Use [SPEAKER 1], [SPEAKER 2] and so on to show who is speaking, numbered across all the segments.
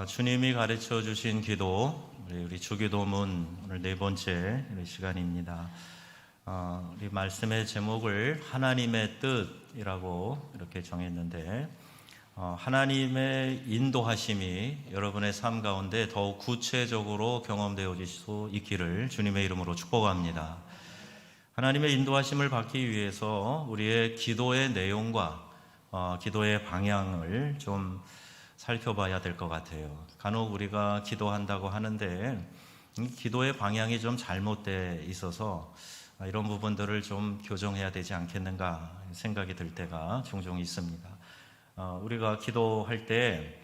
[SPEAKER 1] 주님이 가르쳐 주신 기도, 우리 주기도문 오늘 네 번째 시간입니다. 우리 말씀의 제목을 하나님의 뜻이라고 이렇게 정했는데, 하나님의 인도하심이 여러분의 삶 가운데 더욱 구체적으로 경험되어질 수 있기를 주님의 이름으로 축복합니다. 하나님의 인도하심을 받기 위해서 우리의 기도의 내용과 기도의 방향을 좀 살펴봐야 될 것 같아요. 간혹 우리가 기도한다고 하는데 기도의 방향이 좀 잘못돼 있어서 이런 부분들을 좀 교정해야 되지 않겠는가 생각이 들 때가 종종 있습니다. 우리가 기도할 때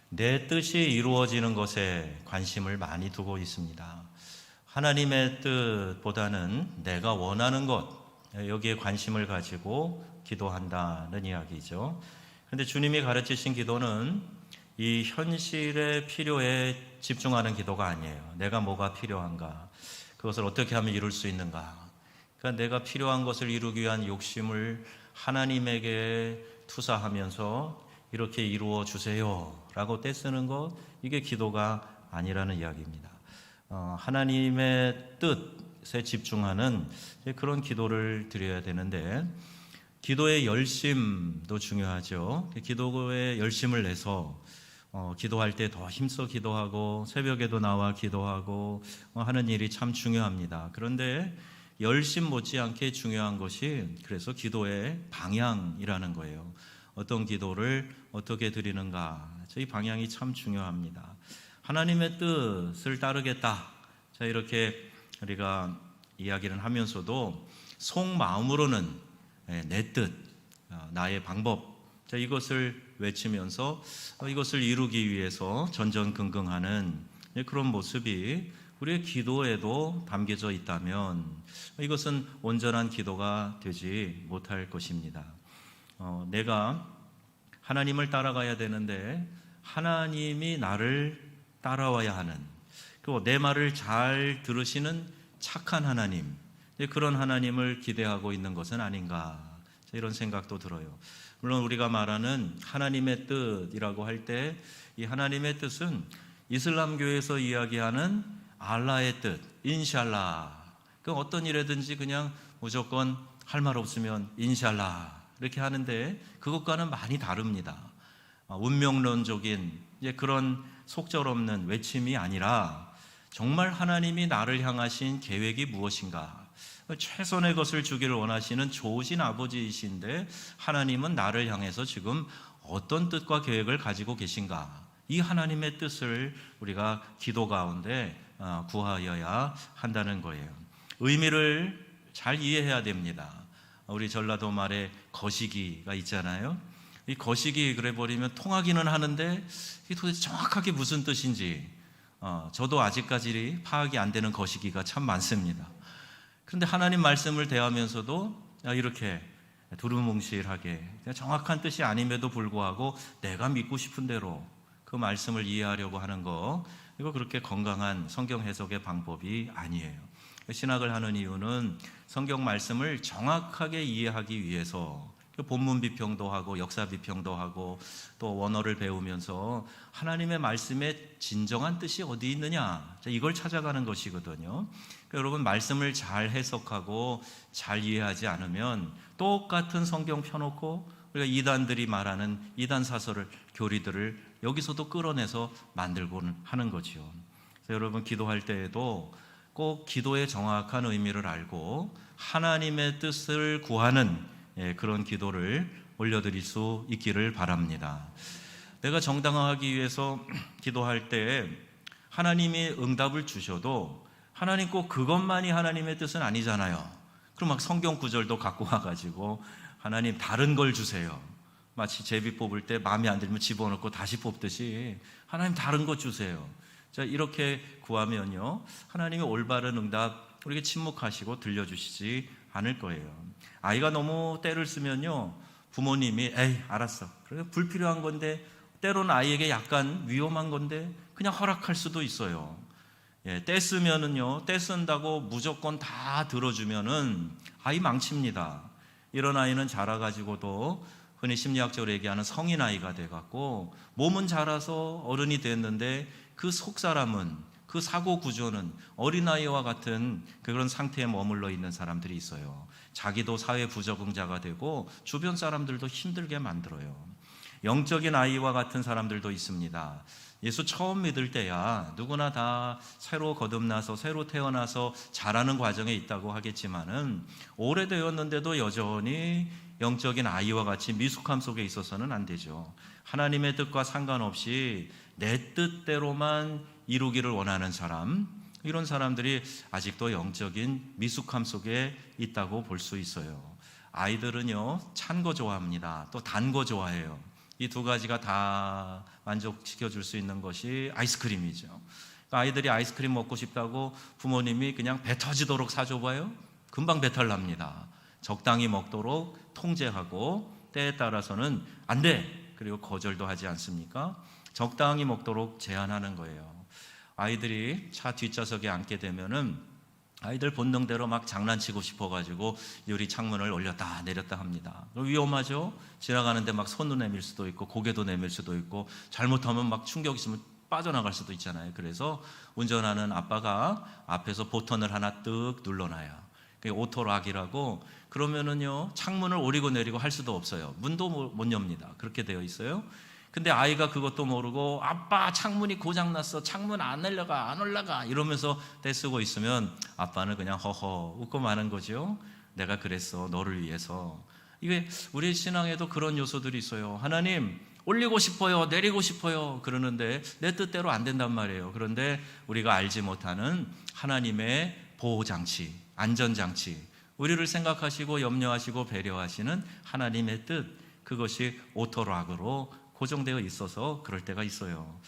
[SPEAKER 1] 내 뜻이 이루어지는 것에 관심을 많이 두고 있습니다. 하나님의 뜻보다는 내가 원하는 것, 여기에 관심을 가지고 기도한다는 이야기죠. 그런데 주님이 가르치신 기도는 이 현실의 필요에 집중하는 기도가 아니에요. 내가 뭐가 필요한가, 그것을 어떻게 하면 이룰 수 있는가. 그러니까 내가 필요한 것을 이루기 위한 욕심을 하나님에게 투사하면서 이렇게 이루어 주세요 라고 떼쓰는 것, 이게 기도가 아니라는 이야기입니다. 하나님의 뜻에 집중하는 그런 기도를 드려야 되는데, 기도의 열심도 중요하죠. 기도에 열심을 내서 기도할 때 더 힘써 기도하고 새벽에도 나와 기도하고 하는 일이 참 중요합니다. 그런데 열심 못지않게 중요한 것이 그래서 기도의 방향이라는 거예요. 어떤 기도를 어떻게 드리는가, 이 방향이 참 중요합니다. 하나님의 뜻을 따르겠다, 자, 이렇게 우리가 이야기를 하면서도 속마음으로는 내 뜻, 나의 방법, 자, 이것을 외치면서 이것을 이루기 위해서 전전긍긍하는 그런 모습이 우리의 기도에도 담겨져 있다면 이것은 온전한 기도가 되지 못할 것입니다. 내가 하나님을 따라가야 되는데 하나님이 나를 따라와야 하는, 그리고 내 말을 잘 들으시는 착한 하나님, 그런 하나님을 기대하고 있는 것은 아닌가, 이런 생각도 들어요. 물론 우리가 말하는 하나님의 뜻이라고 할 때 이 하나님의 뜻은 이슬람교에서 이야기하는 알라의 뜻, 인샬라. 그 어떤 일이든지 그냥 무조건 할 말 없으면 인샬라 이렇게 하는데 그것과는 많이 다릅니다. 운명론적인 그런 속절없는 외침이 아니라 정말 하나님이 나를 향하신 계획이 무엇인가, 최선의 것을 주기를 원하시는 좋으신 아버지이신데 하나님은 나를 향해서 지금 어떤 뜻과 계획을 가지고 계신가, 이 하나님의 뜻을 우리가 기도 가운데 구하여야 한다는 거예요. 의미를 잘 이해해야 됩니다. 우리 전라도 말에 거시기가 있잖아요. 이 거시기 그래 버리면 통하기는 하는데 이게 도대체 정확하게 무슨 뜻인지 저도 아직까지 파악이 안 되는 거시기가 참 많습니다. 그런데 하나님 말씀을 대하면서도 이렇게 두루뭉실하게 정확한 뜻이 아님에도 불구하고 내가 믿고 싶은 대로 그 말씀을 이해하려고 하는 거, 이거 그렇게 건강한 성경 해석의 방법이 아니에요. 신학을 하는 이유는 성경 말씀을 정확하게 이해하기 위해서 본문 비평도 하고 역사 비평도 하고 또 원어를 배우면서 하나님의 말씀의 진정한 뜻이 어디 있느냐, 이걸 찾아가는 것이거든요. 그러니까 여러분, 말씀을 잘 해석하고 잘 이해하지 않으면 똑같은 성경 펴놓고 우리가 이단들이 말하는 이단 사설을, 교리들을 여기서도 끌어내서 만들고는 하는 거죠. 그래서 여러분, 기도할 때에도 꼭 기도의 정확한 의미를 알고 하나님의 뜻을 구하는 그런 기도를 올려드릴 수 있기를 바랍니다. 내가 정당화하기 위해서 기도할 때 하나님이 응답을 주셔도 하나님 꼭 그것만이 하나님의 뜻은 아니잖아요. 그럼 막 성경 구절도 갖고 와가지고 하나님 다른 걸 주세요. 마치 제비 뽑을 때 마음에 안 들면 집어넣고 다시 뽑듯이 하나님 다른 것 주세요. 자, 이렇게 구하면요, 하나님의 올바른 응답 우리에게 침묵하시고 들려주시지 않을 거예요. 아이가 너무 떼를 쓰면요, 부모님이 에이 알았어, 그래 불필요한 건데, 때로는 아이에게 약간 위험한 건데 그냥 허락할 수도 있어요. 떼 쓰면은요, 떼 쓴다고 무조건 다 들어주면은 아이 망칩니다. 이런 아이는 자라가지고도 흔히 심리학적으로 얘기하는 성인 아이가 돼갖고 몸은 자라서 어른이 됐는데 그 속사람은, 그 사고 구조는 어린아이와 같은 그런 상태에 머물러 있는 사람들이 있어요. 자기도 사회 부적응자가 되고 주변 사람들도 힘들게 만들어요. 영적인 아이와 같은 사람들도 있습니다. 예수 처음 믿을 때야 누구나 다 새로 거듭나서 새로 태어나서 자라는 과정에 있다고 하겠지만은 오래되었는데도 여전히 영적인 아이와 같이 미숙함 속에 있어서는 안 되죠. 하나님의 뜻과 상관없이 내 뜻대로만 이루기를 원하는 사람, 이런 사람들이 아직도 영적인 미숙함 속에 있다고 볼 수 있어요. 아이들은요, 찬 거 좋아합니다. 또 단 거 좋아해요. 이 두 가지가 다 만족시켜줄 수 있는 것이 아이스크림이죠. 아이들이 아이스크림 먹고 싶다고 부모님이 그냥 배 터지도록 사줘봐요? 금방 배탈 납니다. 적당히 먹도록 통제하고 때에 따라서는 안 돼! 그리고 거절도 하지 않습니까? 적당히 먹도록 제한하는 거예요. 아이들이 차 뒷좌석에 앉게 되면은 아이들 본능대로 막 장난치고 싶어가지고 유리 창문을 올렸다 내렸다 합니다. 위험하죠? 지나가는데 막 손도 내밀 수도 있고 고개도 내밀 수도 있고 잘못하면 막 충격 있으면 빠져나갈 수도 있잖아요. 그래서 운전하는 아빠가 앞에서 버튼을 하나 뜩 눌러놔요. 그게 오토락이라고. 그러면은요, 창문을 오리고 내리고 할 수도 없어요. 문도 못 엽니다. 그렇게 되어 있어요. 근데 아이가 그것도 모르고 아빠 창문이 고장났어, 창문 안 올라가 안 올라가 이러면서 떼쓰고 있으면 아빠는 그냥 허허 웃고 마는 거죠. 내가 그랬어, 너를 위해서. 이게 우리 신앙에도 그런 요소들이 있어요. 하나님 올리고 싶어요, 내리고 싶어요 그러는데 내 뜻대로 안 된단 말이에요. 그런데 우리가 알지 못하는 하나님의 보호장치, 안전장치, 우리를 생각하시고 염려하시고 배려하시는 하나님의 뜻, 그것이 오토락으로 고정되어 있어서 그럴 때가 있어요.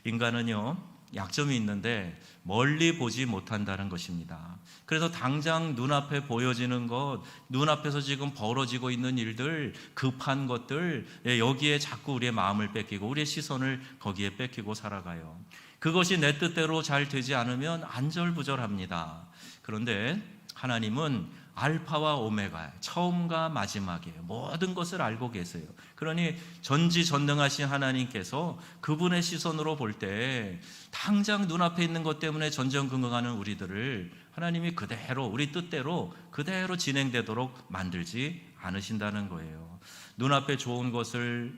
[SPEAKER 1] 인간은요, 약점이 있는데 멀리 보지 못한다는 것입니다. 그래서 당장 눈앞에 보여지는 것, 눈앞에서 지금 벌어지고 있는 일들, 급한 것들, 여기에 자꾸 우리의 마음을 뺏기고 우리의 시선을 거기에 뺏기고 살아가요. 그것이 내 뜻대로 잘 되지 않으면 안절부절합니다. 그런데 하나님은 알파와 오메가, 처음과 마지막이에요. 모든 것을 알고 계세요. 그러니 전지전능하신 하나님께서 그분의 시선으로 볼 때 당장 눈앞에 있는 것 때문에 전전긍긍하는 우리들을 하나님이 그대로 우리 뜻대로 그대로 진행되도록 만들지 않으신다는 거예요. 눈앞에 좋은 것을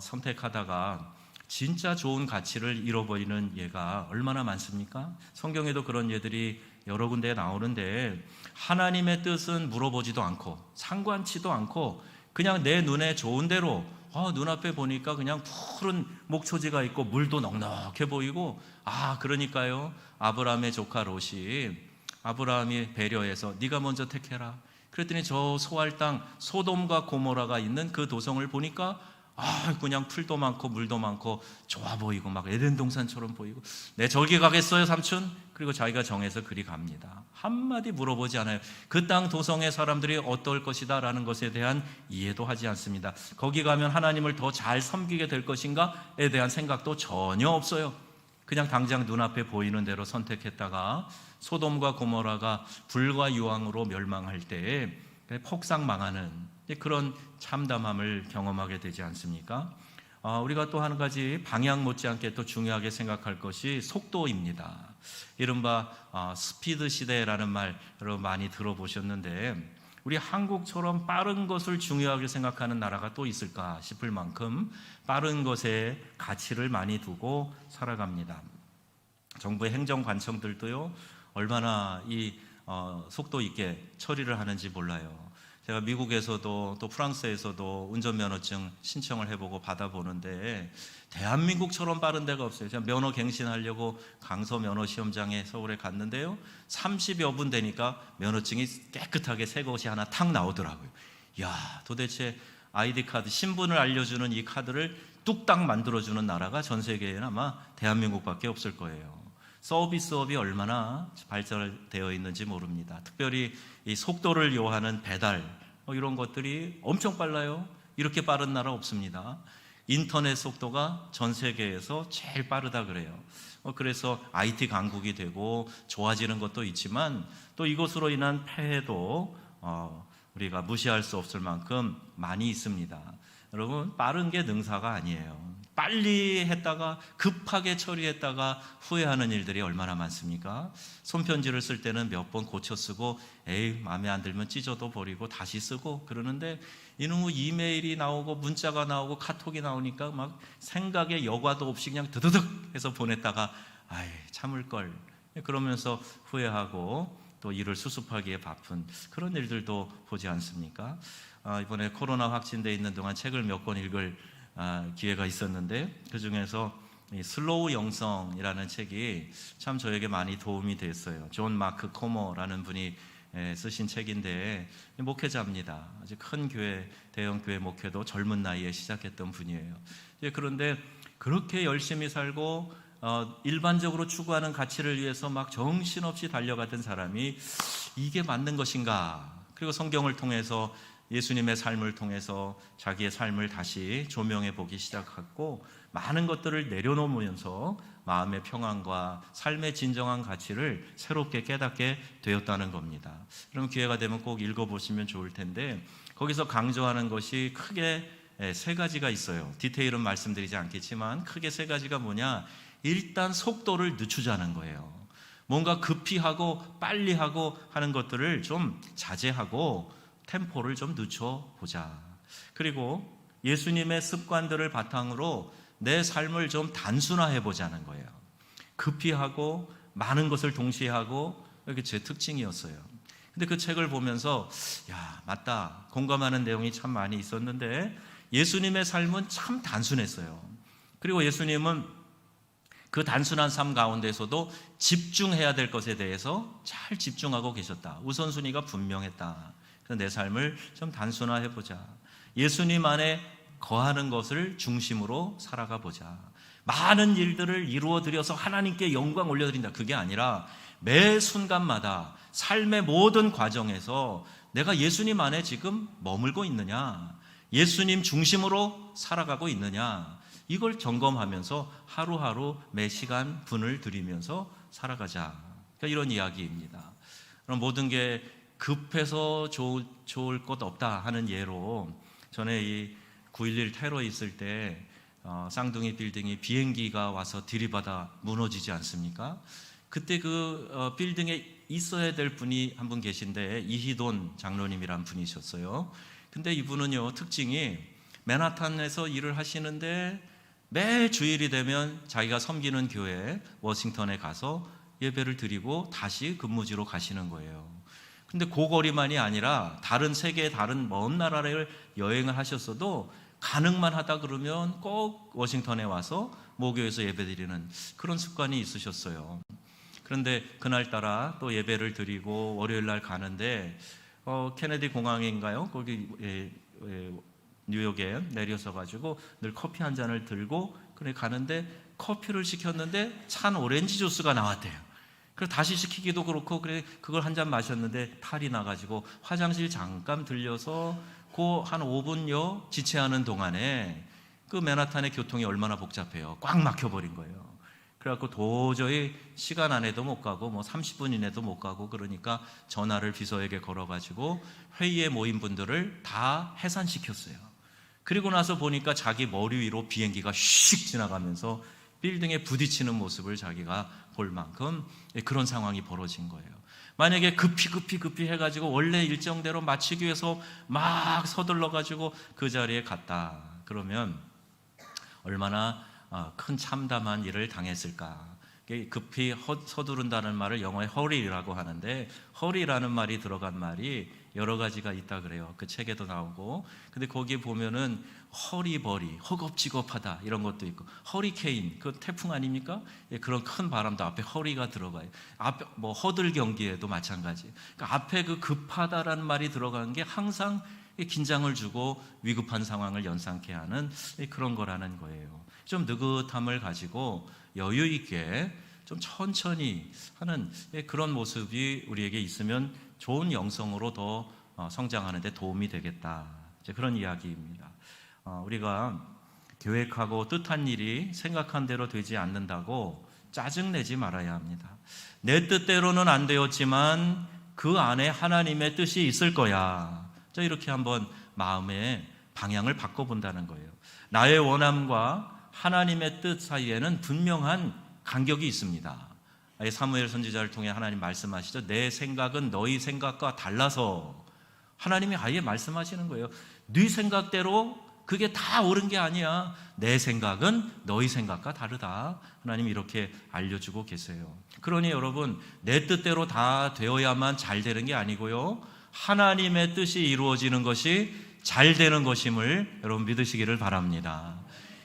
[SPEAKER 1] 선택하다가 진짜 좋은 가치를 잃어버리는 예가 얼마나 많습니까? 성경에도 그런 예들이 여러 군데에 나오는데 하나님의 뜻은 물어보지도 않고 상관치도 않고 그냥 내 눈에 좋은 대로 눈앞에 보니까 그냥 푸른 목초지가 있고 물도 넉넉해 보이고 그러니까요 아브라함의 조카 롯이 아브라함이 배려해서 네가 먼저 택해라 그랬더니 저 소알 땅 소돔과 고모라가 있는 그 도성을 보니까 그냥 풀도 많고 물도 많고 좋아 보이고 막 에덴 동산처럼 보이고 내 저기 가겠어요 삼촌? 그리고 자기가 정해서 그리 갑니다. 한마디 물어보지 않아요. 그 땅 도성의 사람들이 어떨 것이다 라는 것에 대한 이해도 하지 않습니다. 거기 가면 하나님을 더 잘 섬기게 될 것인가에 대한 생각도 전혀 없어요. 그냥 당장 눈앞에 보이는 대로 선택했다가 소돔과 고모라가 불과 유황으로 멸망할 때에 폭삭 망하는 그런 참담함을 경험하게 되지 않습니까? 우리가 또 한 가지 방향 못지않게 또 중요하게 생각할 것이 속도입니다. 이른바 스피드 시대라는 말 여러분 많이 들어보셨는데 우리 한국처럼 빠른 것을 중요하게 생각하는 나라가 또 있을까 싶을 만큼 빠른 것에 가치를 많이 두고 살아갑니다. 정부의 행정관청들도요 얼마나 이 속도 있게 처리를 하는지 몰라요. 제가 미국에서도 또 프랑스에서도 운전면허증 신청을 해보고 받아보는데 대한민국처럼 빠른 데가 없어요. 제가 면허 갱신하려고 강서 면허시험장에 서울에 갔는데요 30여 분 되니까 면허증이 깨끗하게 새 것이 하나 탁 나오더라고요. 이야, 도대체 아이디 카드, 신분을 알려주는 이 카드를 뚝딱 만들어주는 나라가 전 세계에는 아마 대한민국밖에 없을 거예요. 서비스업이 얼마나 발달되어 있는지 모릅니다. 특별히 이 속도를 요하는 배달 이런 것들이 엄청 빨라요. 이렇게 빠른 나라 없습니다. 인터넷 속도가 전 세계에서 제일 빠르다 그래요. 그래서 IT 강국이 되고 좋아지는 것도 있지만 또 이것으로 인한 폐해도 우리가 무시할 수 없을 만큼 많이 있습니다. 여러분, 빠른 게 능사가 아니에요. 빨리 했다가 급하게 처리했다가 후회하는 일들이 얼마나 많습니까? 손편지를 쓸 때는 몇 번 고쳐 쓰고 에이 마음에 안 들면 찢어도 버리고 다시 쓰고 그러는데 이놈의 이메일이 나오고 문자가 나오고 카톡이 나오니까 막 생각에 여과도 없이 그냥 드드득 해서 보냈다가 아이 참을 걸 그러면서 후회하고 또 일을 수습하기에 바쁜 그런 일들도 보지 않습니까? 이번에 코로나 확진되어 있는 동안 책을 몇 권 읽을 기회가 있었는데 그 중에서 슬로우 영성이라는 책이 참 저에게 많이 도움이 됐어요. 존 마크 코머라는 분이 쓰신 책인데 목회자입니다. 아주 큰 교회, 대형 교회 목회도 젊은 나이에 시작했던 분이에요. 그런데 그렇게 열심히 살고 일반적으로 추구하는 가치를 위해서 막 정신없이 달려가던 사람이 이게 맞는 것인가? 그리고 성경을 통해서 예수님의 삶을 통해서 자기의 삶을 다시 조명해 보기 시작했고 많은 것들을 내려놓으면서 마음의 평안과 삶의 진정한 가치를 새롭게 깨닫게 되었다는 겁니다. 그럼 기회가 되면 꼭 읽어보시면 좋을 텐데 거기서 강조하는 것이 크게 세 가지가 있어요. 디테일은 말씀드리지 않겠지만 크게 세 가지가 뭐냐? 일단 속도를 늦추자는 거예요. 뭔가 급히 하고 빨리 하고 하는 것들을 좀 자제하고 템포를 좀 늦춰보자. 그리고 예수님의 습관들을 바탕으로 내 삶을 좀 단순화해보자는 거예요. 급히 하고 많은 것을 동시에 하고 이게 제 특징이었어요. 근데 그 책을 보면서 야 맞다 공감하는 내용이 참 많이 있었는데 예수님의 삶은 참 단순했어요. 그리고 예수님은 그 단순한 삶 가운데서도 집중해야 될 것에 대해서 잘 집중하고 계셨다. 우선순위가 분명했다. 내 삶을 좀 단순화해보자. 예수님 안에 거하는 것을 중심으로 살아가 보자. 많은 일들을 이루어드려서 하나님께 영광 올려드린다. 그게 아니라 매 순간마다 삶의 모든 과정에서 내가 예수님 안에 지금 머물고 있느냐, 예수님 중심으로 살아가고 있느냐, 이걸 점검하면서 하루하루 매 시간 분을 들이면서 살아가자. 그러니까 이런 이야기입니다. 그럼 모든 게 급해서 좋을 것 없다 하는 예로 전에 이 9.11 테러 있을 때 쌍둥이 빌딩이 비행기가 와서 들이받아 무너지지 않습니까? 그때 그 빌딩에 있어야 될 분이 한 분 계신데 이희돈 장로님이란 분이셨어요. 근데 이분은요 특징이 맨하탄에서 일을 하시는데 매 주일이 되면 자기가 섬기는 교회 워싱턴에 가서 예배를 드리고 다시 근무지로 가시는 거예요. 근데 그 거리만이 아니라 다른 세계의 다른 먼 나라를 여행을 하셨어도 가능만 하다 그러면 꼭 워싱턴에 와서 모교에서 예배드리는 그런 습관이 있으셨어요. 그런데 그날따라 또 예배를 드리고 월요일날 가는데 케네디 공항인가요? 거기 뉴욕에 내려서 가지고 늘 커피 한 잔을 들고 그래 가는데 커피를 시켰는데 찬 오렌지 주스가 나왔대요. 그래서 다시 시키기도 그렇고 그래 그걸 한 잔 마셨는데 탈이 나가지고 화장실 잠깐 들려서 그 한 5분여 지체하는 동안에 그 맨하탄의 교통이 얼마나 복잡해요. 꽉 막혀버린 거예요. 그래갖고 도저히 시간 안에도 못 가고 뭐 30분 이내도 못 가고 그러니까 전화를 비서에게 걸어가지고 회의에 모인 분들을 다 해산시켰어요. 그리고 나서 보니까 자기 머리 위로 비행기가 휙 지나가면서 빌딩에 부딪히는 모습을 자기가 볼 만큼 그런 상황이 벌어진 거예요. 만약에 급히 해가지고 원래 일정대로 마치기 위해서 막 서둘러가지고 그 자리에 갔다 그러면 얼마나 큰 참담한 일을 당했을까. 급히 서두른다는 말을 영어에 hurry라고 하는데 hurry라는 말이 들어간 말이 여러 가지가 있다 그래요. 그 책에도 나오고. 근데 거기 보면은 허리버리, 허겁지겁하다 이런 것도 있고 허리케인, 그 태풍 아닙니까? 예, 그런 큰 바람도 앞에 허리가 들어가요. 앞에 뭐 허들 경기에도 마찬가지. 그러니까 앞에 그 급하다라는 말이 들어간 게 항상 긴장을 주고 위급한 상황을 연상케 하는 그런 거라는 거예요. 좀 느긋함을 가지고 여유 있게 좀 천천히 하는 그런 모습이 우리에게 있으면 좋은 영성으로 더 성장하는 데 도움이 되겠다. 이제 그런 이야기입니다. 우리가 계획하고 뜻한 일이 생각한 대로 되지 않는다고 짜증내지 말아야 합니다. 내 뜻대로는 안 되었지만 그 안에 하나님의 뜻이 있을 거야. 자, 이렇게 한번 마음에 방향을 바꿔본다는 거예요. 나의 원함과 하나님의 뜻 사이에는 분명한 간격이 있습니다. 사무엘 선지자를 통해 하나님 말씀하시죠. 내 생각은 너희 생각과 달라서. 하나님이 아예 말씀하시는 거예요. 네 생각대로 그게 다 옳은 게 아니야. 내 생각은 너희 생각과 다르다. 하나님이 이렇게 알려주고 계세요. 그러니 여러분, 내 뜻대로 다 되어야만 잘 되는 게 아니고요, 하나님의 뜻이 이루어지는 것이 잘 되는 것임을 여러분 믿으시기를 바랍니다.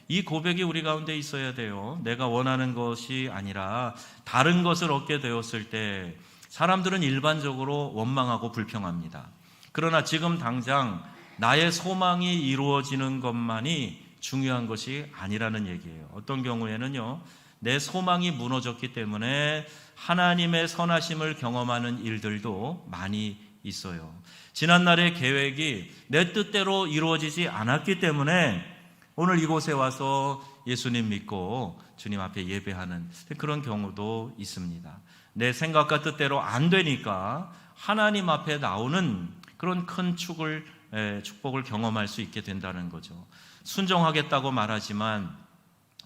[SPEAKER 1] 이 고백이 우리 가운데 있어야 돼요. 내가 원하는 것이 아니라 다른 것을 얻게 되었을 때 사람들은 일반적으로 원망하고 불평합니다. 그러나 지금 당장 나의 소망이 이루어지는 것만이 중요한 것이 아니라는 얘기예요. 어떤 경우에는요, 내 소망이 무너졌기 때문에 하나님의 선하심을 경험하는 일들도 많이 있어요. 지난날의 계획이 내 뜻대로 이루어지지 않았기 때문에 오늘 이곳에 와서 예수님 믿고 주님 앞에 예배하는 그런 경우도 있습니다. 내 생각과 뜻대로 안 되니까 하나님 앞에 나오는 그런 큰 축복을 경험할 수 있게 된다는 거죠. 순종하겠다고 말하지만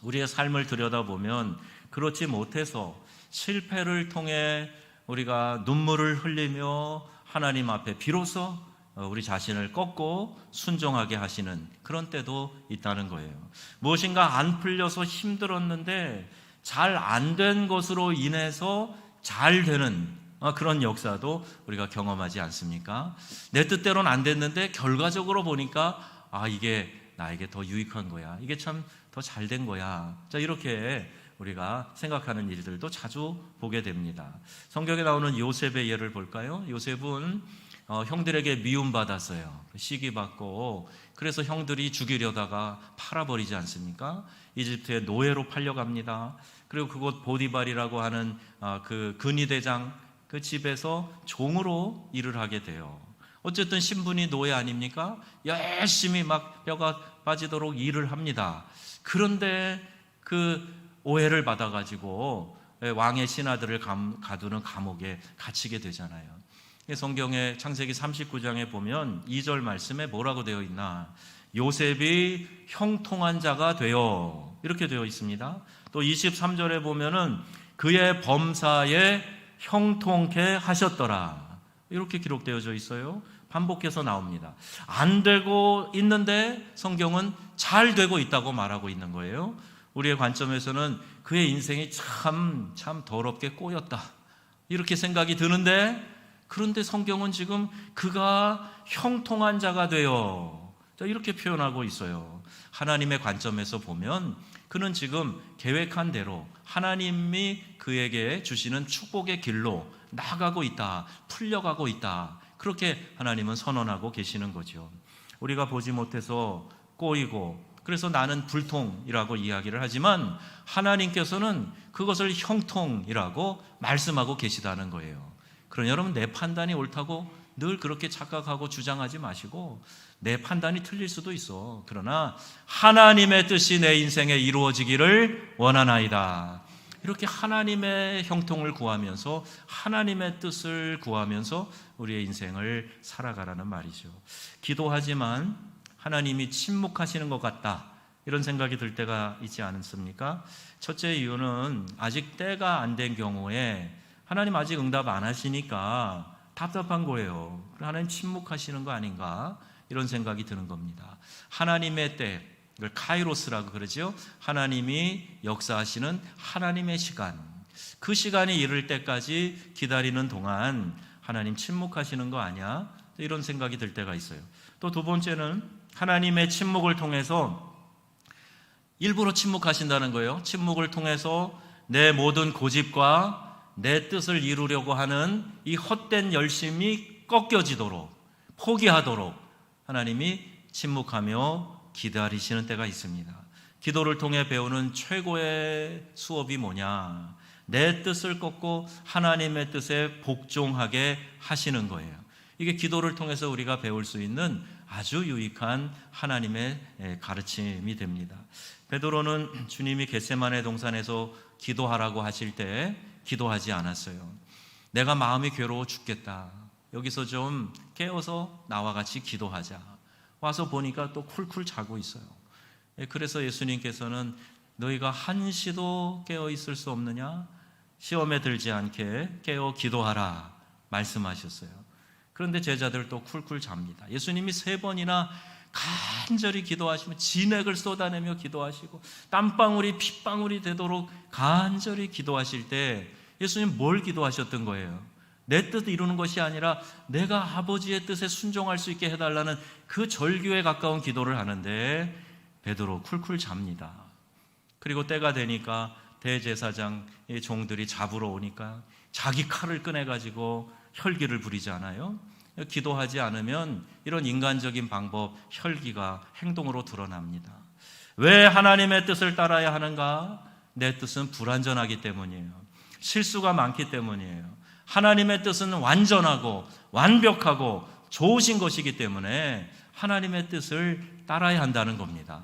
[SPEAKER 1] 우리의 삶을 들여다보면 그렇지 못해서 실패를 통해 우리가 눈물을 흘리며 하나님 앞에 비로소 우리 자신을 꺾고 순종하게 하시는 그런 때도 있다는 거예요. 무엇인가 안 풀려서 힘들었는데 잘 안 된 것으로 인해서 잘 되는 그런 역사도 우리가 경험하지 않습니까? 내 뜻대로는 안 됐는데 결과적으로 보니까 이게 나에게 더 유익한 거야. 이게 참 더 잘 된 거야. 자, 이렇게 우리가 생각하는 일들도 자주 보게 됩니다. 성경에 나오는 요셉의 예를 볼까요? 요셉은 형들에게 미움받았어요. 시기받고 그래서 형들이 죽이려다가 팔아버리지 않습니까? 이집트의 노예로 팔려갑니다. 그리고 그곳 보디발이라고 하는 그 근위대장 그 집에서 종으로 일을 하게 돼요. 어쨌든 신분이 노예 아닙니까? 열심히 막 뼈가 빠지도록 일을 합니다. 그런데 그 오해를 받아가지고 왕의 신하들을 가두는 감옥에 갇히게 되잖아요. 성경의 창세기 39장에 보면 2절 말씀에 뭐라고 되어 있나? 요셉이 형통한 자가 되어 이렇게 되어 있습니다. 또 23절에 보면은 그의 범사에 형통케 하셨더라 이렇게 기록되어져 있어요. 반복해서 나옵니다. 안 되고 있는데 성경은 잘 되고 있다고 말하고 있는 거예요. 우리의 관점에서는 그의 인생이 참 더럽게 꼬였다 이렇게 생각이 드는데, 그런데 성경은 지금 그가 형통한 자가 되어 이렇게 표현하고 있어요. 하나님의 관점에서 보면 그는 지금 계획한 대로 하나님이 그에게 주시는 축복의 길로 나아가고 있다, 풀려가고 있다, 그렇게 하나님은 선언하고 계시는 거죠. 우리가 보지 못해서 꼬이고 그래서 나는 불통이라고 이야기를 하지만 하나님께서는 그것을 형통이라고 말씀하고 계시다는 거예요. 그러니 여러분, 내 판단이 옳다고 늘 그렇게 착각하고 주장하지 마시고, 내 판단이 틀릴 수도 있어. 그러나 하나님의 뜻이 내 인생에 이루어지기를 원하나이다. 이렇게 하나님의 형통을 구하면서 하나님의 뜻을 구하면서 우리의 인생을 살아가라는 말이죠. 기도하지만 하나님이 침묵하시는 것 같다 이런 생각이 들 때가 있지 않습니까? 첫째 이유는 아직 때가 안 된 경우에 하나님 아직 응답 안 하시니까 답답한 거예요. 하나님 침묵하시는 거 아닌가 이런 생각이 드는 겁니다. 하나님의 때, 이걸 카이로스라고 그러죠. 하나님이 역사하시는 하나님의 시간, 그 시간이 이를 때까지 기다리는 동안 하나님 침묵하시는 거 아니야? 이런 생각이 들 때가 있어요. 또 두 번째는 하나님의 침묵을 통해서 일부러 침묵하신다는 거예요. 침묵을 통해서 내 모든 고집과 내 뜻을 이루려고 하는 이 헛된 열심이 꺾여지도록, 포기하도록 하나님이 침묵하며 기다리시는 때가 있습니다. 기도를 통해 배우는 최고의 수업이 뭐냐? 내 뜻을 꺾고 하나님의 뜻에 복종하게 하시는 거예요. 이게 기도를 통해서 우리가 배울 수 있는 아주 유익한 하나님의 가르침이 됩니다. 베드로는 주님이 겟세마네 동산에서 기도하라고 하실 때 기도하지 않았어요. 내가 마음이 괴로워 죽겠다. 여기서 좀 깨어서 나와 같이 기도하자. 와서 보니까 또 쿨쿨 자고 있어요. 그래서 예수님께서는 너희가 한시도 깨어 있을 수 없느냐? 시험에 들지 않게 깨어 기도하라 말씀하셨어요. 그런데 제자들 또 쿨쿨 잡니다. 예수님이 3번이나 간절히 기도하시며 진액을 쏟아내며 기도하시고 땀방울이 핏방울이 되도록 간절히 기도하실 때 예수님 뭘 기도하셨던 거예요? 내 뜻 이루는 것이 아니라 내가 아버지의 뜻에 순종할 수 있게 해달라는 그 절규에 가까운 기도를 하는데 베드로 쿨쿨 잡니다. 그리고 때가 되니까 대제사장의 종들이 잡으러 오니까 자기 칼을 꺼내가지고 혈기를 부리지 않아요? 기도하지 않으면 이런 인간적인 방법, 혈기가 행동으로 드러납니다. 왜 하나님의 뜻을 따라야 하는가? 내 뜻은 불완전하기 때문이에요. 실수가 많기 때문이에요. 하나님의 뜻은 완전하고 완벽하고 좋으신 것이기 때문에 하나님의 뜻을 따라야 한다는 겁니다.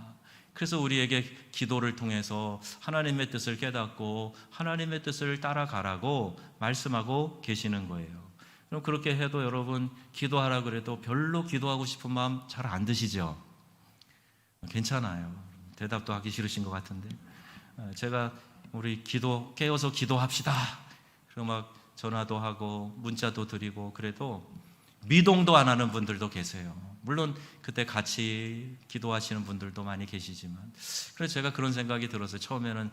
[SPEAKER 1] 그래서 우리에게 기도를 통해서 하나님의 뜻을 깨닫고 하나님의 뜻을 따라가라고 말씀하고 계시는 거예요. 그럼 그렇게 해도 여러분 기도하라 그래도 별로 기도하고 싶은 마음 잘 안 드시죠? 괜찮아요. 대답도 하기 싫으신 것 같은데 제가 우리 깨어서 기도합시다. 그리고 막 전화도 하고 문자도 드리고 그래도 미동도 안 하는 분들도 계세요. 물론 그때 같이 기도하시는 분들도 많이 계시지만 그래서 제가 그런 생각이 들어서 처음에는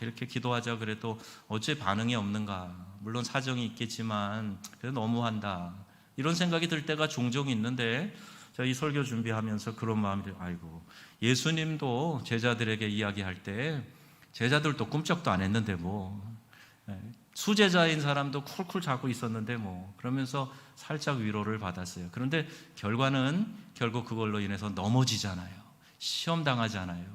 [SPEAKER 1] 이렇게 기도하자 그래도 어째 반응이 없는가. 물론 사정이 있겠지만 그래도 너무한다. 이런 생각이 들 때가 종종 있는데 제가 이 설교 준비하면서 그런 마음이 들어요. 아이고 예수님도 제자들에게 이야기할 때 제자들도 꿈쩍도 안 했는데 수제자인 사람도 쿨쿨 자고 있었는데 그러면서 살짝 위로를 받았어요. 그런데 결과는 결국 그걸로 인해서 넘어지잖아요. 시험 당하잖아요.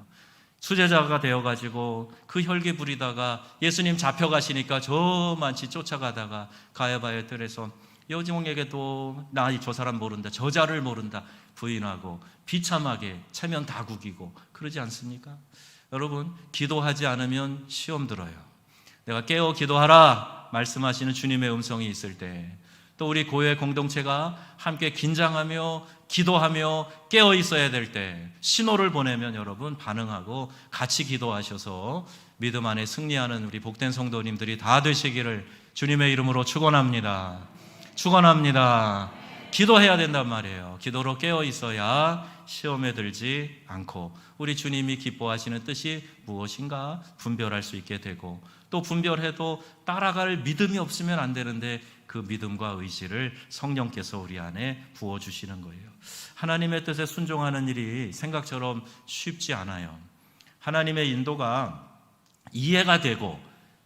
[SPEAKER 1] 수제자가 되어가지고 그 혈기 부리다가 예수님 잡혀가시니까 저만치 쫓아가다가 가야바의 뜰에서 여종에게도 나 저 사람 모른다, 저자를 모른다 부인하고 비참하게 체면 다 구기고 그러지 않습니까? 여러분 기도하지 않으면 시험 들어요. 내가 깨어 기도하라 말씀하시는 주님의 음성이 있을 때 또 우리 교회 공동체가 함께 긴장하며 기도하며 깨어 있어야 될 때 신호를 보내면 여러분 반응하고 같이 기도하셔서 믿음 안에 승리하는 우리 복된 성도님들이 다 되시기를 주님의 이름으로 축원합니다. 축원합니다. 기도해야 된단 말이에요. 기도로 깨어 있어야 시험에 들지 않고 우리 주님이 기뻐하시는 뜻이 무엇인가 분별할 수 있게 되고 또 분별해도 따라갈 믿음이 없으면 안 되는데 그 믿음과 의지를 성령께서 우리 안에 부어주시는 거예요. 하나님의 뜻에 순종하는 일이 생각처럼 쉽지 않아요. 하나님의 인도가 이해가 되고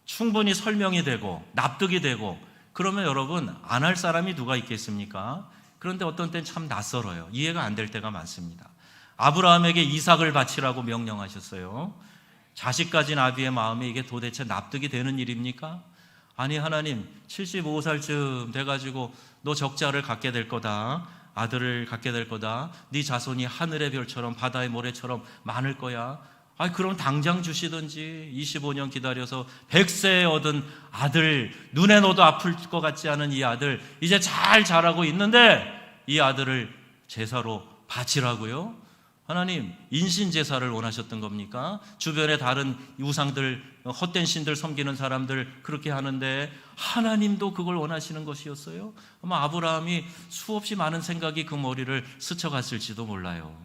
[SPEAKER 1] 충분히 설명이 되고 납득이 되고 그러면 여러분 안 할 사람이 누가 있겠습니까? 그런데 어떤 때는 참 낯설어요. 이해가 안 될 때가 많습니다. 아브라함에게 이삭을 바치라고 명령하셨어요. 자식 가진 아비의 마음에 이게 도대체 납득이 되는 일입니까? 아니 하나님 75살쯤 돼가지고 너 적자를 갖게 될 거다. 아들을 갖게 될 거다. 네 자손이 하늘의 별처럼 바다의 모래처럼 많을 거야. 그럼 당장 주시든지 25년 기다려서 100세에 얻은 아들, 눈에 넣어도 아플 것 같지 않은 이 아들 이제 잘 자라고 있는데 이 아들을 제사로 바치라고요? 하나님 인신제사를 원하셨던 겁니까? 주변에 다른 우상들, 헛된 신들 섬기는 사람들 그렇게 하는데 하나님도 그걸 원하시는 것이었어요? 아마 아브라함이 수없이 많은 생각이 그 머리를 스쳐갔을지도 몰라요.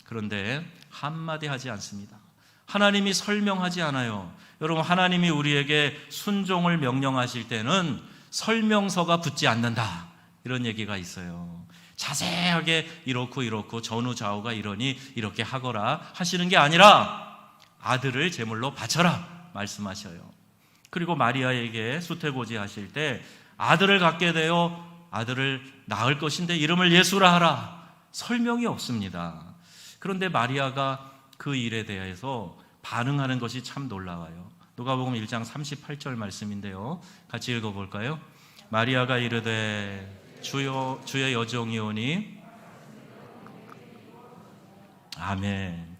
[SPEAKER 1] 그런데 한마디 하지 않습니다. 하나님이 설명하지 않아요. 여러분 하나님이 우리에게 순종을 명령하실 때는 설명서가 붙지 않는다 이런 얘기가 있어요. 자세하게 이렇고 전후좌우가 이러니 이렇게 하거라 하시는 게 아니라 아들을 제물로 바쳐라 말씀하셔요. 그리고 마리아에게 수태고지 하실 때 아들을 갖게 되어 아들을 낳을 것인데 이름을 예수라 하라 설명이 없습니다. 그런데 마리아가 그 일에 대해서 반응하는 것이 참 놀라워요. 누가복음 1장 38절 말씀인데요. 같이 읽어볼까요? 마리아가 이르되 주의 여종이오니 아멘.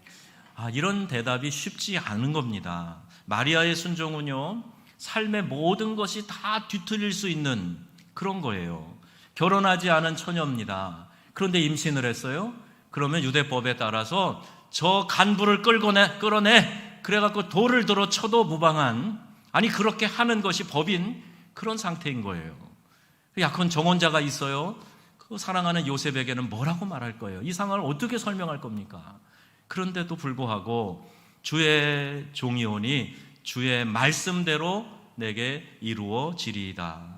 [SPEAKER 1] 이런 대답이 쉽지 않은 겁니다. 마리아의 순종은요 삶의 모든 것이 다 뒤틀릴 수 있는 그런 거예요. 결혼하지 않은 처녀입니다. 그런데 임신을 했어요. 그러면 유대법에 따라서 저 간부를 끌어내 그래갖고 돌을 들어 쳐도 무방한, 아니 그렇게 하는 것이 법인 그런 상태인 거예요. 약혼 정혼자가 있어요. 그 사랑하는 요셉에게는 뭐라고 말할 거예요? 이 상황을 어떻게 설명할 겁니까? 그런데도 불구하고 주의 종이 오니 주의 말씀대로 내게 이루어지리이다.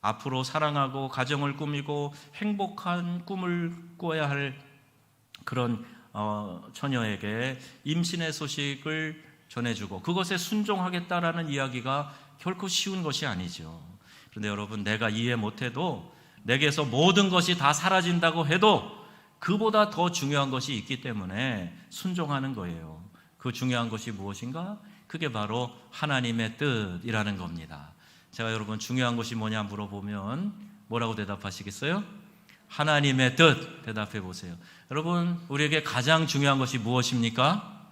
[SPEAKER 1] 앞으로 사랑하고 가정을 꾸미고 행복한 꿈을 꿔야 할 그런 처녀에게 임신의 소식을 전해주고 그것에 순종하겠다라는 이야기가 결코 쉬운 것이 아니죠. 그런데 여러분, 내가 이해 못해도, 내게서 모든 것이 다 사라진다고 해도 그보다 더 중요한 것이 있기 때문에 순종하는 거예요. 그 중요한 것이 무엇인가? 그게 바로 하나님의 뜻이라는 겁니다. 제가 여러분 중요한 것이 뭐냐 물어보면 뭐라고 대답하시겠어요? 하나님의 뜻 대답해 보세요. 여러분, 우리에게 가장 중요한 것이 무엇입니까?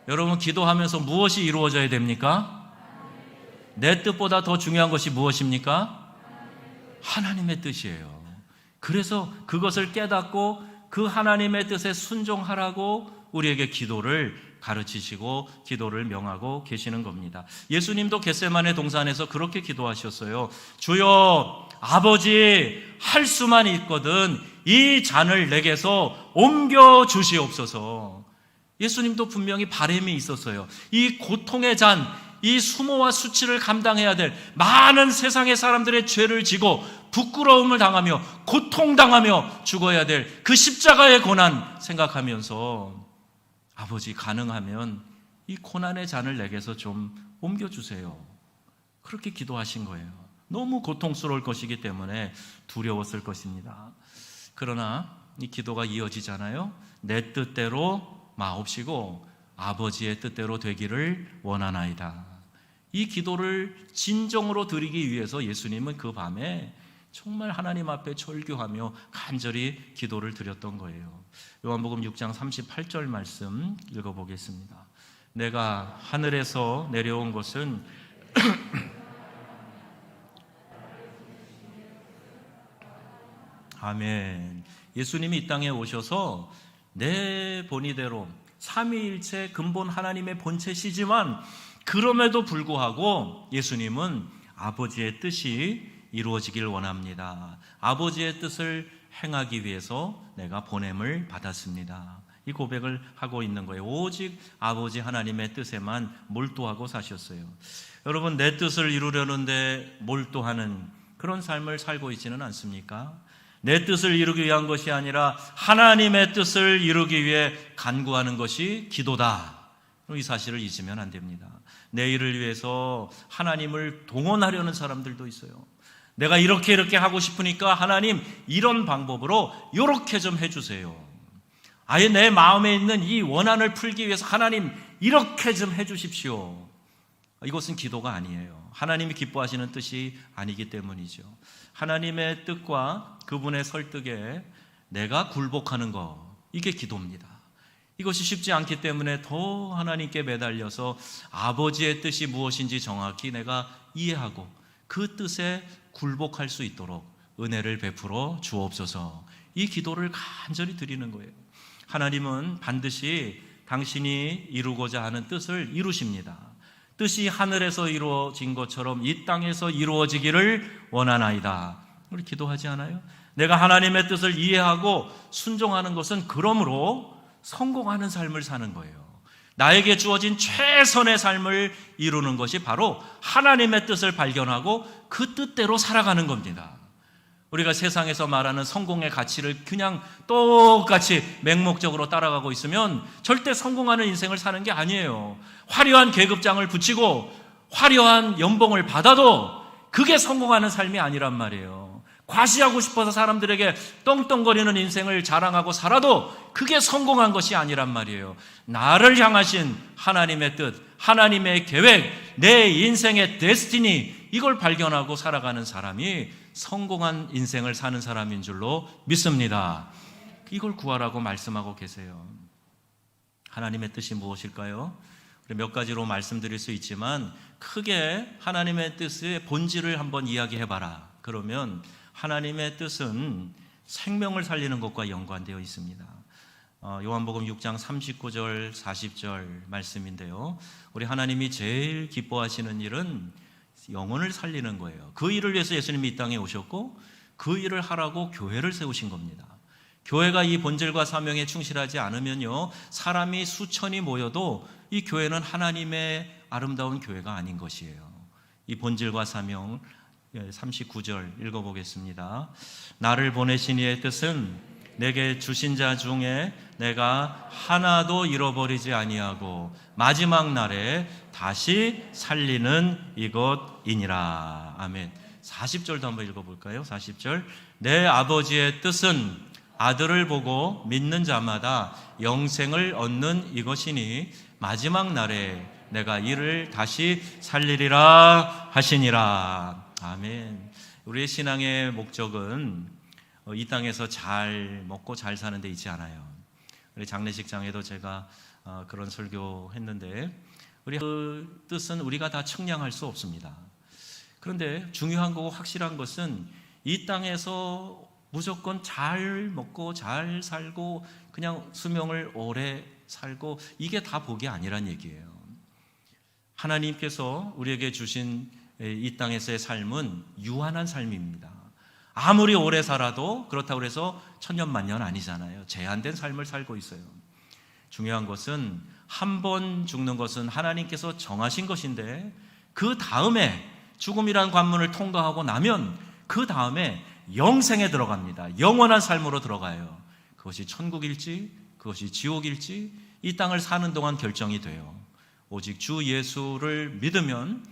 [SPEAKER 1] 여러분, 기도하면서 무엇이 이루어져야 됩니까? 내 뜻보다 더 중요한 것이 무엇입니까? 하나님의 뜻이에요. 그래서 그것을 깨닫고 그 하나님의 뜻에 순종하라고 우리에게 기도를 가르치시고 기도를 명하고 계시는 겁니다. 예수님도 겟세마네 동산에서 그렇게 기도하셨어요. 주여, 아버지, 할 수만 있거든 이 잔을 내게서 옮겨 주시옵소서. 예수님도 분명히 바람이 있었어요. 이 고통의 잔, 이 수모와 수치를 감당해야 될 많은 세상의 사람들의 죄를 지고 부끄러움을 당하며 고통당하며 죽어야 될 그 십자가의 고난 생각하면서 아버지, 가능하면 이 고난의 잔을 내게서 좀 옮겨주세요. 그렇게 기도하신 거예요. 너무 고통스러울 것이기 때문에 두려웠을 것입니다. 그러나 이 기도가 이어지잖아요. 내 뜻대로 마옵시고 아버지의 뜻대로 되기를 원하나이다. 이 기도를 진정으로 드리기 위해서 예수님은 그 밤에 정말 하나님 앞에 절규하며 간절히 기도를 드렸던 거예요. 요한복음 6장 38절 말씀 읽어보겠습니다. 내가 하늘에서 내려온 것은 아멘. 예수님이 이 땅에 오셔서 내 본의대로 삼위일체 근본 하나님의 본체시지만 그럼에도 불구하고 예수님은 아버지의 뜻이 이루어지길 원합니다. 아버지의 뜻을 행하기 위해서 내가 보냄을 받았습니다. 이 고백을 하고 있는 거예요. 오직 아버지 하나님의 뜻에만 몰두하고 사셨어요. 여러분, 내 뜻을 이루려는데 몰두하는 그런 삶을 살고 있지는 않습니까? 내 뜻을 이루기 위한 것이 아니라 하나님의 뜻을 이루기 위해 간구하는 것이 기도다. 이 사실을 잊으면 안 됩니다. 내 일을 위해서 하나님을 동원하려는 사람들도 있어요. 내가 이렇게 하고 싶으니까 하나님 이런 방법으로 이렇게 좀 해주세요. 아예 내 마음에 있는 이 원한을 풀기 위해서 하나님 이렇게 좀 해주십시오. 이것은 기도가 아니에요. 하나님이 기뻐하시는 뜻이 아니기 때문이죠. 하나님의 뜻과 그분의 설득에 내가 굴복하는 것, 이게 기도입니다. 이것이 쉽지 않기 때문에 더 하나님께 매달려서 아버지의 뜻이 무엇인지 정확히 내가 이해하고 그 뜻에 굴복할 수 있도록 은혜를 베풀어 주옵소서. 이 기도를 간절히 드리는 거예요. 하나님은 반드시 당신이 이루고자 하는 뜻을 이루십니다. 뜻이 하늘에서 이루어진 것처럼 이 땅에서 이루어지기를 원하나이다. 우리 기도하지 않아요? 내가 하나님의 뜻을 이해하고 순종하는 것은 그러므로 성공하는 삶을 사는 거예요. 나에게 주어진 최선의 삶을 이루는 것이 바로 하나님의 뜻을 발견하고 그 뜻대로 살아가는 겁니다. 우리가 세상에서 말하는 성공의 가치를 그냥 똑같이 맹목적으로 따라가고 있으면 절대 성공하는 인생을 사는 게 아니에요. 화려한 계급장을 붙이고 화려한 연봉을 받아도 그게 성공하는 삶이 아니란 말이에요. 과시하고 싶어서 사람들에게 떵떵거리는 인생을 자랑하고 살아도 그게 성공한 것이 아니란 말이에요. 나를 향하신 하나님의 뜻, 하나님의 계획, 내 인생의 데스티니, 이걸 발견하고 살아가는 사람이 성공한 인생을 사는 사람인 줄로 믿습니다. 이걸 구하라고 말씀하고 계세요. 하나님의 뜻이 무엇일까요? 몇 가지로 말씀드릴 수 있지만 크게 하나님의 뜻의 본질을 한번 이야기해봐라. 그러면 하나님의 뜻은 생명을 살리는 것과 연관되어 있습니다. 요한복음 6장 39절 40절 말씀인데요, 우리 하나님이 제일 기뻐하시는 일은 영혼을 살리는 거예요. 그 일을 위해서 예수님이 이 땅에 오셨고 그 일을 하라고 교회를 세우신 겁니다. 교회가 이 본질과 사명에 충실하지 않으면요, 사람이 수천이 모여도 이 교회는 하나님의 아름다운 교회가 아닌 것이에요. 이 본질과 사명 39절 읽어보겠습니다. 나를 보내신 이의 뜻은 내게 주신 자 중에 내가 하나도 잃어버리지 아니하고 마지막 날에 다시 살리는 이것이니라. 아멘. 40절도 한번 읽어볼까요? 40절. 내 아버지의 뜻은 아들을 보고 믿는 자마다 영생을 얻는 이것이니 마지막 날에 내가 이를 다시 살리리라 하시니라. 아멘. 우리의 신앙의 목적은 이 땅에서 잘 먹고 잘 사는 데 있지 않아요. 우리 장례식장에도 제가 그런 설교했는데, 우리 그 뜻은 우리가 다 측량할 수 없습니다. 그런데 중요한 거고 확실한 것은 이 땅에서 무조건 잘 먹고 잘 살고 그냥 수명을 오래 살고 이게 다 복이 아니란 얘기예요. 하나님께서 우리에게 주신 이 땅에서의 삶은 유한한 삶입니다. 아무리 오래 살아도 그렇다고 해서 천년만년 아니잖아요. 제한된 삶을 살고 있어요. 중요한 것은 한 번 죽는 것은 하나님께서 정하신 것인데, 그 다음에 죽음이란 관문을 통과하고 나면 그 다음에 영생에 들어갑니다. 영원한 삶으로 들어가요. 그것이 천국일지 그것이 지옥일지 이 땅을 사는 동안 결정이 돼요. 오직 주 예수를 믿으면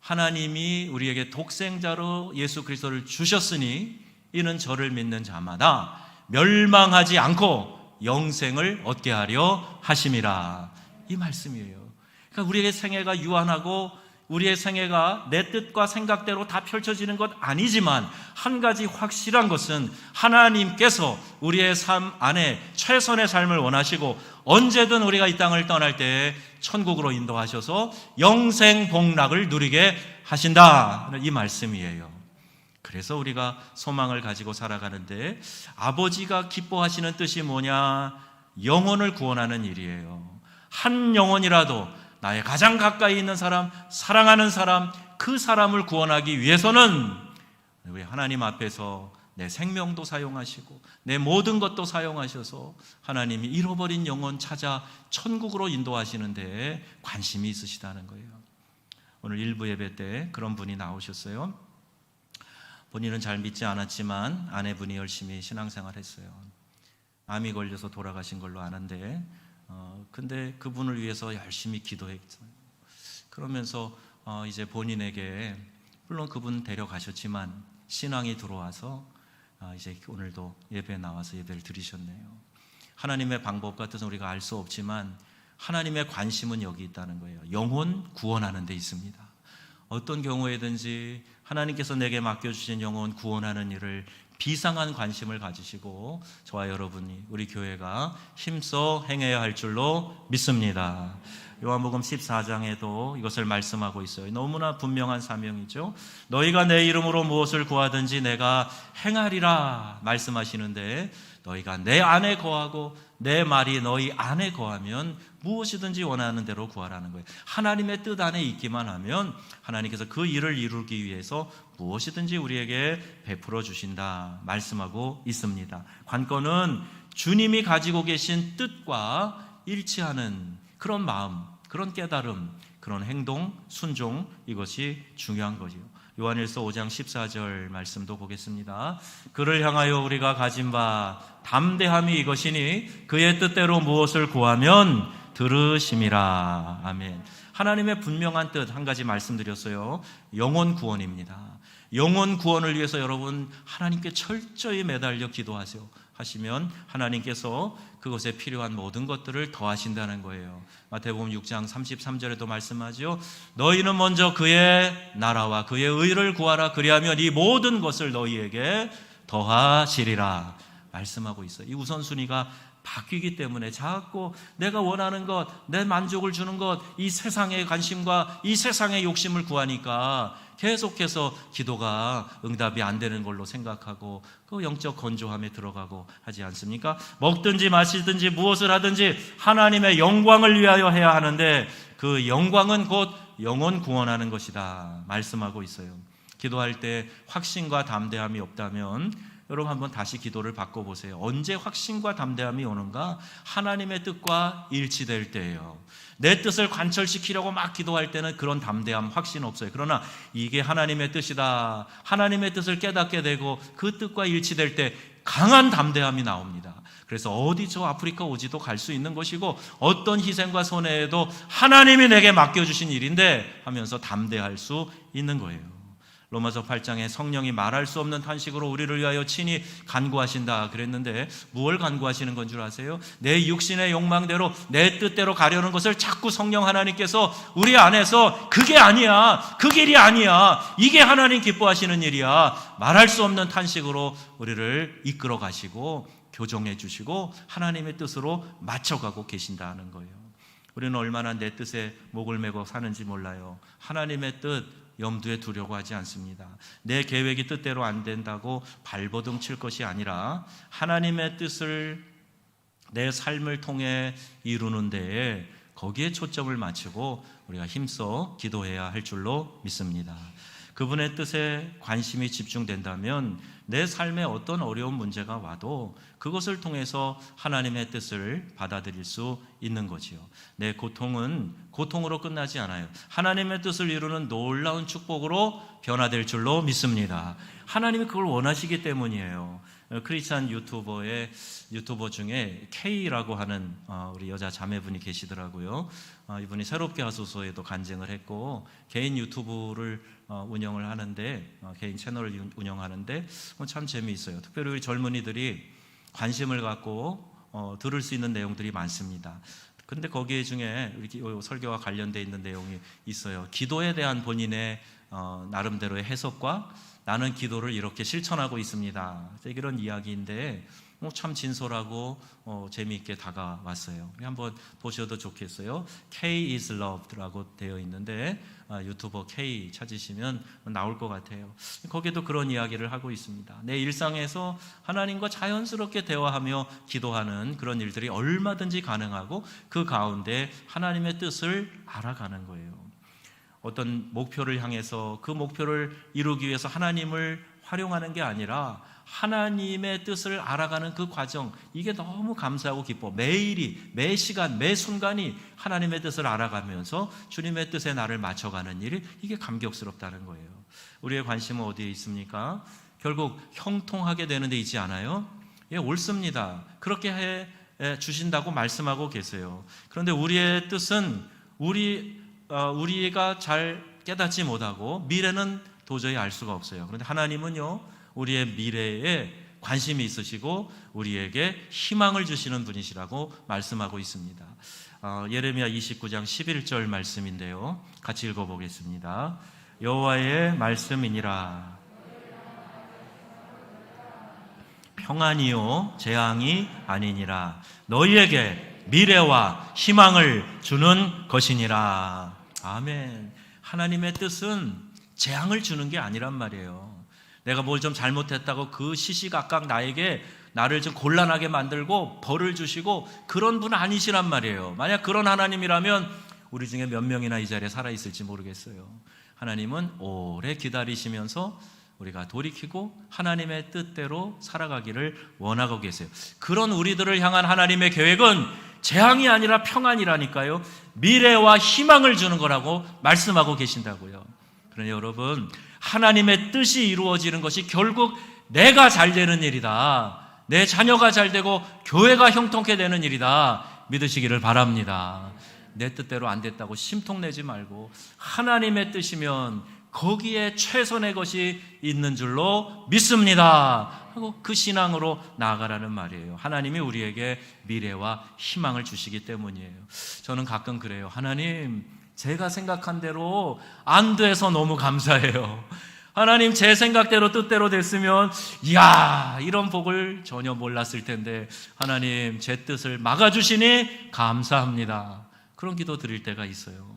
[SPEAKER 1] 하나님이 우리에게 독생자로 예수 그리스도를 주셨으니 이는 저를 믿는 자마다 멸망하지 않고 영생을 얻게 하려 하심이라. 이 말씀이에요. 그러니까 우리의 생애가 유한하고 우리의 생애가 내 뜻과 생각대로 다 펼쳐지는 것 아니지만, 한 가지 확실한 것은 하나님께서 우리의 삶 안에 최선의 삶을 원하시고 언제든 우리가 이 땅을 떠날 때 천국으로 인도하셔서 영생 복락을 누리게 하신다, 이 말씀이에요. 그래서 우리가 소망을 가지고 살아가는데, 아버지가 기뻐하시는 뜻이 뭐냐? 영혼을 구원하는 일이에요. 한 영혼이라도 나의 가장 가까이 있는 사람, 사랑하는 사람, 그 사람을 구원하기 위해서는 우리 하나님 앞에서 내 생명도 사용하시고 내 모든 것도 사용하셔서 하나님이 잃어버린 영혼 찾아 천국으로 인도하시는데 관심이 있으시다는 거예요. 오늘 일부 예배 때 그런 분이 나오셨어요. 본인은 잘 믿지 않았지만 아내분이 열심히 신앙생활 했어요. 암이 걸려서 돌아가신 걸로 아는데 근데 그분을 위해서 열심히 기도했어요. 그러면서 이제 본인에게, 물론 그분 데려가셨지만 신앙이 들어와서 이제 오늘도 예배에 나와서 예배를 드리셨네요. 하나님의 방법과 뜻은 우리가 알 수 없지만 하나님의 관심은 여기 있다는 거예요. 영혼 구원하는 데 있습니다. 어떤 경우에든지 하나님께서 내게 맡겨주신 영혼 구원하는 일을 비상한 관심을 가지시고 저와 여러분이, 우리 교회가 힘써 행해야 할 줄로 믿습니다. 요한복음 14장에도 이것을 말씀하고 있어요. 너무나 분명한 사명이죠. 너희가 내 이름으로 무엇을 구하든지 내가 행하리라 말씀하시는데, 너희가 내 안에 거하고 내 말이 너희 안에 거하면 무엇이든지 원하는 대로 구하라는 거예요. 하나님의 뜻 안에 있기만 하면 하나님께서 그 일을 이루기 위해서 무엇이든지 우리에게 베풀어 주신다 말씀하고 있습니다. 관건은 주님이 가지고 계신 뜻과 일치하는 그런 마음, 그런 깨달음, 그런 행동, 순종, 이것이 중요한 거죠. 요한일서 5장 14절 말씀도 보겠습니다. 그를 향하여 우리가 가진 바 담대함이 이것이니 그의 뜻대로 무엇을 구하면 들으심이라. 아멘. 하나님의 분명한 뜻 한 가지 말씀드렸어요. 영혼 구원입니다. 영혼 구원을 위해서 여러분 하나님께 철저히 매달려 기도하세요. 하시면 하나님께서 그것에 필요한 모든 것들을 더하신다는 거예요. 마태복음 6장 33절에도 말씀하죠. 너희는 먼저 그의 나라와 그의 의를 구하라. 그리하면 이 모든 것을 너희에게 더하시리라 말씀하고 있어요. 이 우선순위가 바뀌기 때문에 자꾸 내가 원하는 것, 내 만족을 주는 것, 이 세상의 관심과 이 세상의 욕심을 구하니까 계속해서 기도가 응답이 안 되는 걸로 생각하고 그 영적 건조함에 들어가고 하지 않습니까? 먹든지 마시든지 무엇을 하든지 하나님의 영광을 위하여 해야 하는데 그 영광은 곧 영혼 구원하는 것이다 말씀하고 있어요. 기도할 때 확신과 담대함이 없다면 여러분 한번 다시 기도를 바꿔보세요. 언제 확신과 담대함이 오는가? 하나님의 뜻과 일치될 때예요. 내 뜻을 관철시키려고 막 기도할 때는 그런 담대함, 확신 없어요. 그러나 이게 하나님의 뜻이다, 하나님의 뜻을 깨닫게 되고 그 뜻과 일치될 때 강한 담대함이 나옵니다. 그래서 어디 저 아프리카 오지도 갈 수 있는 것이고 어떤 희생과 손해에도 하나님이 내게 맡겨주신 일인데 하면서 담대할 수 있는 거예요. 로마서 8장에 성령이 말할 수 없는 탄식으로 우리를 위하여 친히 간구하신다 그랬는데 무엇을 간구하시는 건 줄 아세요? 내 육신의 욕망대로 내 뜻대로 가려는 것을 자꾸 성령 하나님께서 우리 안에서 그게 아니야, 그 길이 아니야, 이게 하나님 기뻐하시는 일이야 말할 수 없는 탄식으로 우리를 이끌어 가시고 교정해 주시고 하나님의 뜻으로 맞춰가고 계신다는 거예요. 우리는 얼마나 내 뜻에 목을 메고 사는지 몰라요. 하나님의 뜻 염두에 두려고 하지 않습니다. 내 계획이 뜻대로 안 된다고 발버둥 칠 것이 아니라 하나님의 뜻을 내 삶을 통해 이루는 데에 거기에 초점을 맞추고 우리가 힘써 기도해야 할 줄로 믿습니다. 그분의 뜻에 관심이 집중된다면 내 삶에 어떤 어려운 문제가 와도 그것을 통해서 하나님의 뜻을 받아들일 수 있는 거지요. 내 고통은 고통으로 끝나지 않아요. 하나님의 뜻을 이루는 놀라운 축복으로 변화될 줄로 믿습니다. 하나님이 그걸 원하시기 때문이에요. 크리스찬 유튜버 중에 K라고 하는 우리 여자 자매분이 계시더라고요. 이분이 새롭게 하소서에도 간증을 했고 개인 유튜브를 운영을 하는데 개인 채널을 운영하는데 참 재미있어요. 특별히 우리 젊은이들이 관심을 갖고 들을 수 있는 내용들이 많습니다. 근데 거기에 중에 설교와 관련되어 있는 내용이 있어요. 기도에 대한 본인의 나름대로의 해석과 나는 기도를 이렇게 실천하고 있습니다. 이런 이야기인데 참 진솔하고 재미있게 다가왔어요. 한번 보셔도 좋겠어요. K is loved라고 되어 있는데 유튜버 K 찾으시면 나올 것 같아요. 거기도 그런 이야기를 하고 있습니다. 내 일상에서 하나님과 자연스럽게 대화하며 기도하는 그런 일들이 얼마든지 가능하고 그 가운데 하나님의 뜻을 알아가는 거예요. 어떤 목표를 향해서 그 목표를 이루기 위해서 하나님을 활용하는 게 아니라 하나님의 뜻을 알아가는 그 과정, 이게 너무 감사하고 기뻐. 매일이, 매 시간, 매 순간이 하나님의 뜻을 알아가면서 주님의 뜻에 나를 맞춰가는 일이 이게 감격스럽다는 거예요. 우리의 관심은 어디에 있습니까? 결국 형통하게 되는 데 있지 않아요? 예, 옳습니다. 그렇게 해 주신다고 말씀하고 계세요. 그런데 우리의 뜻은 우리가 잘 깨닫지 못하고 미래는 도저히 알 수가 없어요. 그런데 하나님은요, 우리의 미래에 관심이 있으시고 우리에게 희망을 주시는 분이시라고 말씀하고 있습니다. 예레미야 29장 11절 말씀인데요, 같이 읽어보겠습니다. 여호와의 말씀이니라. 평안이요 재앙이 아니니라. 너희에게 미래와 희망을 주는 것이니라. 아멘. 하나님의 뜻은 재앙을 주는 게 아니란 말이에요. 내가 뭘 좀 잘못했다고 그 시시각각 나를 좀 곤란하게 만들고 벌을 주시고 그런 분 아니시란 말이에요. 만약 그런 하나님이라면 우리 중에 몇 명이나 이 자리에 살아있을지 모르겠어요. 하나님은 오래 기다리시면서 우리가 돌이키고 하나님의 뜻대로 살아가기를 원하고 계세요. 그런 우리들을 향한 하나님의 계획은 재앙이 아니라 평안이라니까요. 미래와 희망을 주는 거라고 말씀하고 계신다고요. 그러니 여러분, 하나님의 뜻이 이루어지는 것이 결국 내가 잘 되는 일이다, 내 자녀가 잘 되고 교회가 형통케 되는 일이다 믿으시기를 바랍니다. 내 뜻대로 안 됐다고 심통내지 말고 하나님의 뜻이면 거기에 최선의 것이 있는 줄로 믿습니다 하고 그 신앙으로 나아가라는 말이에요. 하나님이 우리에게 미래와 희망을 주시기 때문이에요. 저는 가끔 그래요. 하나님, 제가 생각한 대로 안 돼서 너무 감사해요. 하나님 제 생각대로 뜻대로 됐으면 이야 이런 복을 전혀 몰랐을 텐데 하나님 제 뜻을 막아주시니 감사합니다. 그런 기도 드릴 때가 있어요.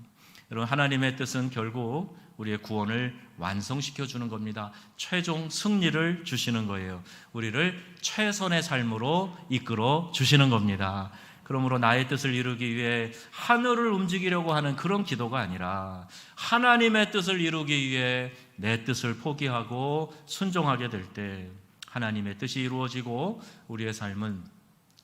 [SPEAKER 1] 여러분, 하나님의 뜻은 결국 우리의 구원을 완성시켜 주는 겁니다. 최종 승리를 주시는 거예요. 우리를 최선의 삶으로 이끌어 주시는 겁니다. 그러므로 나의 뜻을 이루기 위해 하늘을 움직이려고 하는 그런 기도가 아니라 하나님의 뜻을 이루기 위해 내 뜻을 포기하고 순종하게 될 때 하나님의 뜻이 이루어지고 우리의 삶은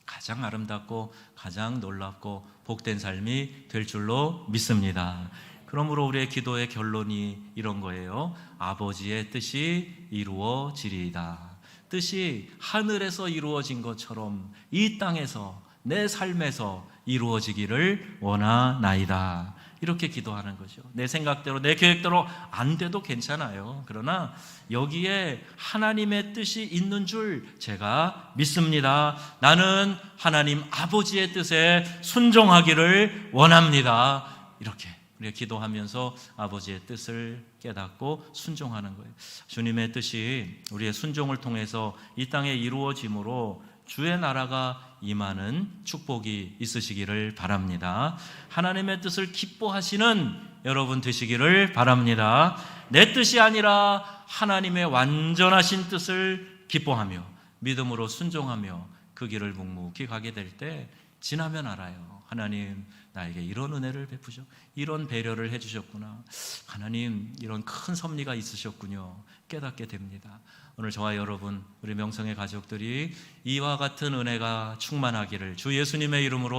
[SPEAKER 1] 가장 아름답고 가장 놀랍고 복된 삶이 될 줄로 믿습니다. 그러므로 우리의 기도의 결론이 이런 거예요. 아버지의 뜻이 이루어지리이다. 뜻이 하늘에서 이루어진 것처럼 이 땅에서 내 삶에서 이루어지기를 원하나이다. 이렇게 기도하는 거죠. 내 생각대로 내 계획대로 안 돼도 괜찮아요. 그러나 여기에 하나님의 뜻이 있는 줄 제가 믿습니다. 나는 하나님 아버지의 뜻에 순종하기를 원합니다. 이렇게 우리가 기도하면서 아버지의 뜻을 깨닫고 순종하는 거예요. 주님의 뜻이 우리의 순종을 통해서 이 땅에 이루어짐으로 주의 나라가 임하는 축복이 있으시기를 바랍니다. 하나님의 뜻을 기뻐하시는 여러분 되시기를 바랍니다. 내 뜻이 아니라 하나님의 완전하신 뜻을 기뻐하며 믿음으로 순종하며 그 길을 묵묵히 가게 될 때 지나면 알아요. 하나님 나에게 이런 은혜를 베푸셔, 이런 배려를 해주셨구나, 하나님 이런 큰 섭리가 있으셨군요, 깨닫게 됩니다. 오늘 저와 여러분, 우리 명성의 가족들이 이와 같은 은혜가 충만하기를 주 예수님의 이름으로